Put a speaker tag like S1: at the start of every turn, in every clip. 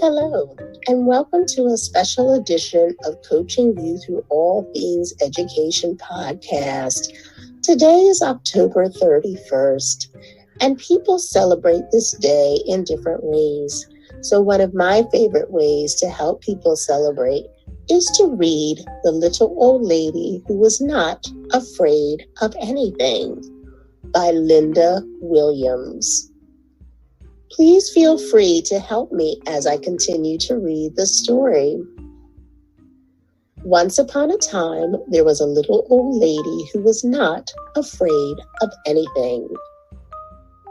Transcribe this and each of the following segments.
S1: Hello, and welcome to a special edition of Coaching You Through All Things Education podcast. Today is October 31st, and people celebrate this day in different ways. So one of my favorite ways to help people celebrate is to read The Little Old Lady Who Was Not Afraid of Anything by Linda Williams. Please feel free to help me as I continue to read the story. Once upon a time, there was a little old lady who was not afraid of anything.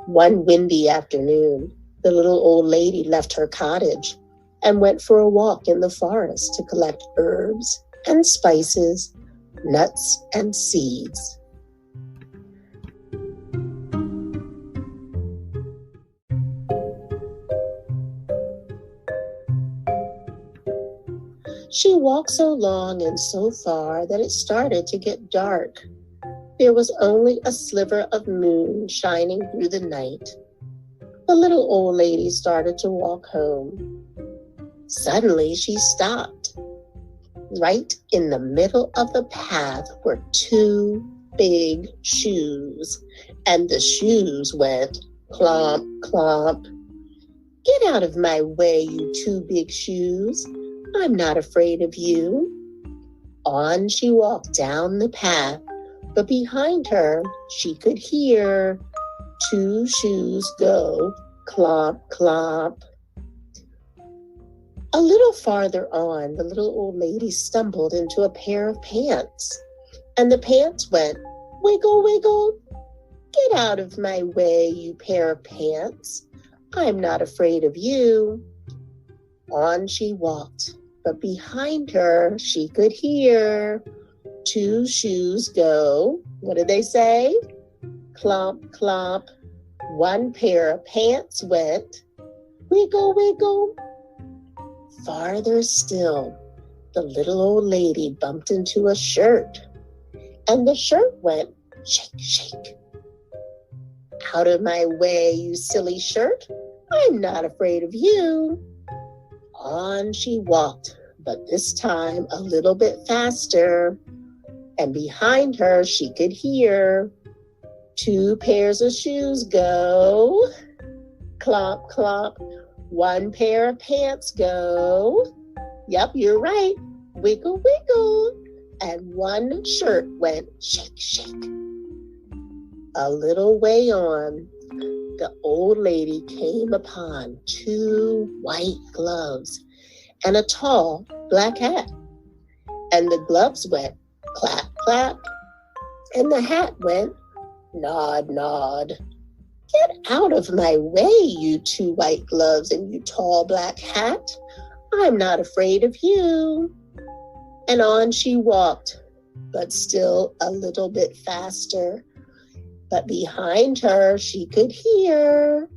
S1: One windy afternoon, the little old lady left her cottage and went for a walk in the forest to collect herbs and spices, nuts and seeds. She walked so long and so far that it started to get dark. There was only a sliver of moon shining through the night. The little old lady started to walk home. Suddenly she stopped. Right in the middle of the path were two big shoes, and the shoes went clomp, clomp. "Get out of my way, you two big shoes. I'm not afraid of you." On she walked down the path, but behind her she could hear two shoes go clomp, clomp. A little farther on, the little old lady stumbled into a pair of pants, and the pants went wiggle, wiggle. "Get out of my way, you pair of pants. I'm not afraid of you." On she walked, but behind her she could hear two shoes go, what did they say? Clomp, clomp. One pair of pants went wiggle, wiggle. Farther still, the little old lady bumped into a shirt, and the shirt went shake, shake. "Out of my way, you silly shirt. I'm not afraid of you." On she walked, but this time a little bit faster, and behind her she could hear two pairs of shoes go clomp, clomp. One pair of pants go, yep, you're right, wiggle, wiggle. And one shirt went shake, shake. A little way on, the old lady came upon two white gloves and a tall black hat. And the gloves went clap, clap, and the hat went nod, nod. "Get out of my way, you two white gloves and you tall black hat. I'm not afraid of you." And on she walked, but still a little bit faster. But behind her she could hear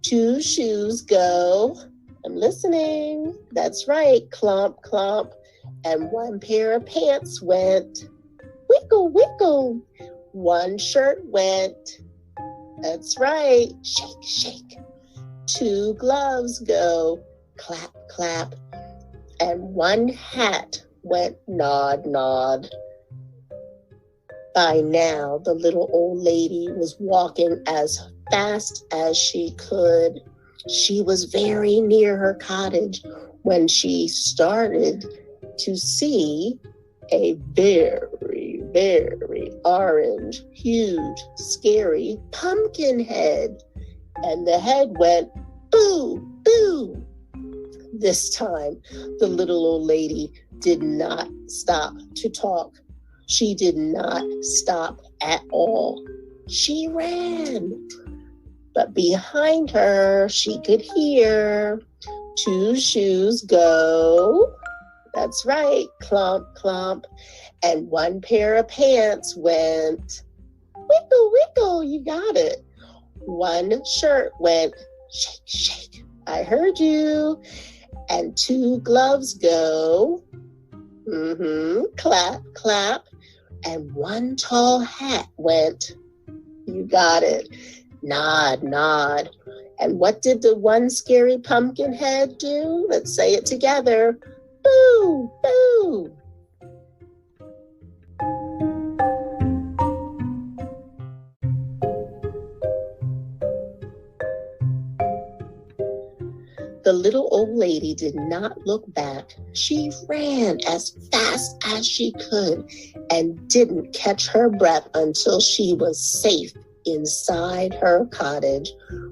S1: two shoes go, I'm listening, that's right, clomp, clomp. And one pair of pants went wiggle, wiggle. One shirt went, that's right, shake, shake. Two gloves go clap, clap. And one hat went nod, nod. By now, the little old lady was walking as fast as she could. She was very near her cottage when she started to see a very, very orange, huge, scary pumpkin head. And the head went boo, boo. This time, the little old lady did not stop to talk. She did not stop at all. She ran. But behind her, she could hear two shoes go, that's right, clomp, clomp. And one pair of pants went wiggle, wiggle, you got it. One shirt went shake, shake, I heard you. And two gloves go, clap, clap. And one tall hat went, you got it, nod, nod. And what did the one scary pumpkin head do? Let's say it together. Boo, boo. The little old lady did not look back. She ran as fast as she could and didn't catch her breath until she was safe inside her cottage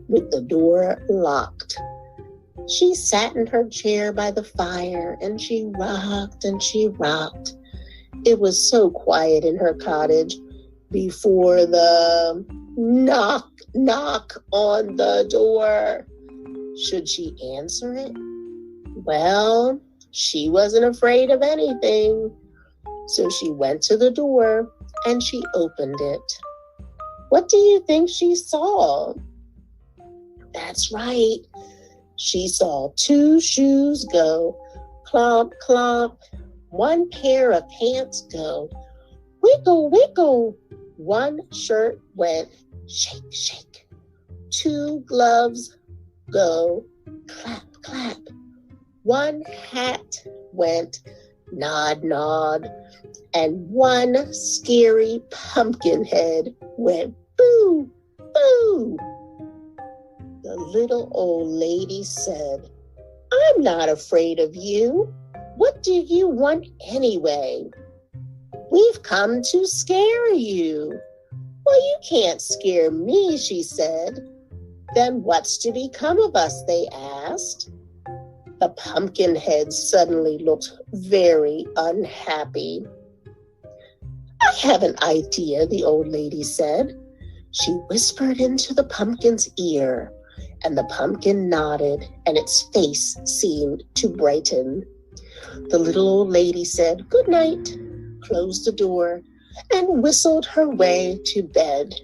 S1: with the door locked. She sat in her chair by the fire and she rocked and she rocked. It was so quiet in her cottage before the knock, knock on the door. Should she answer it? Well, she wasn't afraid of anything. So she went to the door and she opened it. What do you think she saw? That's right. She saw 2 shoes go, clomp, clomp. 1 pair of pants go, wiggle, wiggle. 1 shirt went, shake, shake. 2 gloves go, clap, clap. 1 hat went, nod, nod. And 1 scary pumpkin head went, boo, boo. The little old lady said, I'm not afraid of you. What do you want anyway? We've come to scare you. Well, you can't scare me, she said. Then what's to become of us, they asked. The pumpkin head suddenly looked very unhappy. I have an idea, the old lady said. She whispered into the pumpkin's ear, and the pumpkin nodded, and its face seemed to brighten. The little old lady said, good night, closed the door, and whistled her way to bed.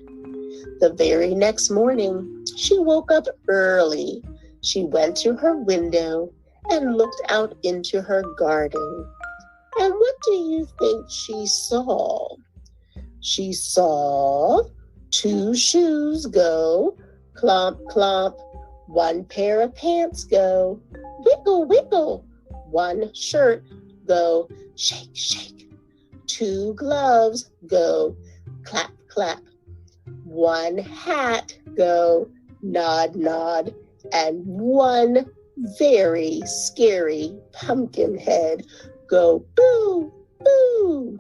S1: The very next morning, she woke up early. She went to her window and looked out into her garden. And what do you think she saw? She saw 2 shoes go, clomp, clomp. 1 pair of pants go, wiggle, wiggle. 1 shirt go, shake, shake. 2 gloves go, clap, clap. 1 hat go, nod, nod. And 1 very scary pumpkin head go, boo, boo.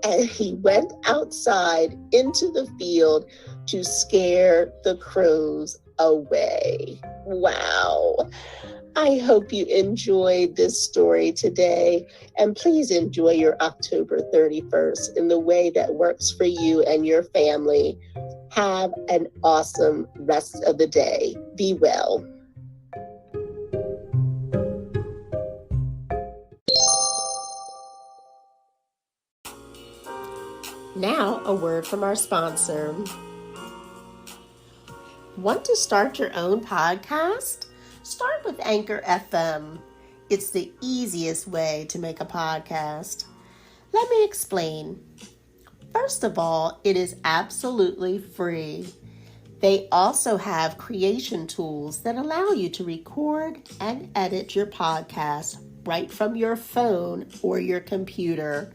S1: And he went outside into the field to scare the crows away. Wow. I hope you enjoyed this story today, and please enjoy your October 31st in the way that works for you and your family. Have an awesome rest of the day. Be well. Now, a word from our sponsor. Want to start your own podcast? Start with Anchor FM. It's the easiest way to make a podcast. Let me explain. First of all, it is absolutely free. They also have creation tools that allow you to record and edit your podcast right from your phone or your computer.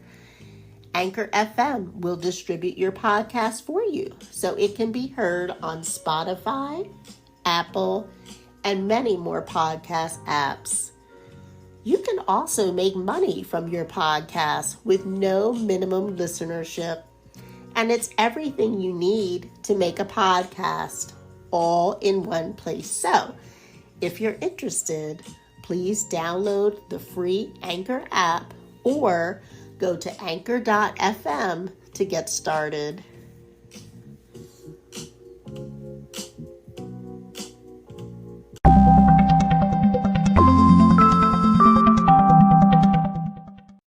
S1: Anchor FM will distribute your podcast for you so it can be heard on Spotify, Apple, and many more podcast apps. You can also make money from your podcast with no minimum listenership. And it's everything you need to make a podcast, all in one place. So, if you're interested, please download the free Anchor app or go to anchor.fm to get started.